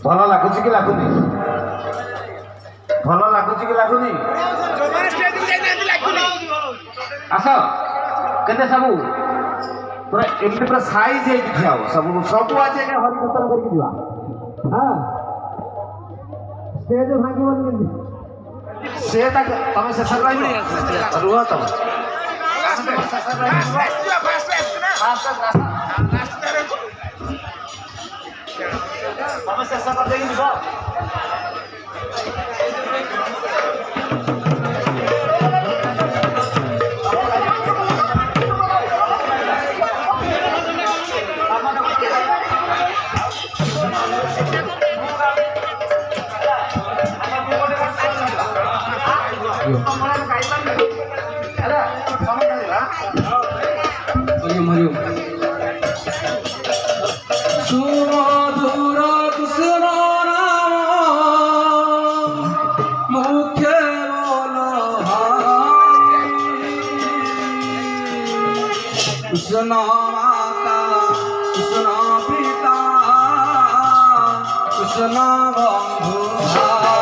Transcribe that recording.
ଭଲ ଲାଗୁଛି କି ଲାଗୁନି? ଭଲ ଲାଗୁଛି କି ଲାଗୁନି? ଆସ କେତେ ସବୁ ପୁରା ଏମିତି ପୁରା ସାଇଜ ହେଇକି ଠିଆ ହବ ସବୁ ସବୁ ଆଜି ଆଜ୍ଞା ହରି କୀର୍ତ୍ତନ କରିକି ଯିବା। ହଁ ଷ୍ଟେଜ ଭାଙ୍ଗିବନି କେମିତି ସେ ତମେ ଶେଷରେ ରହିବ ରୁହ ତମେ ତମେ ଶେଷ କରିଦେଇକି ଯିବ। सुमधुर कृष्ण नाम मुखे बोल कृष्ण माता कृष्ण पिता कृष्ण बंधु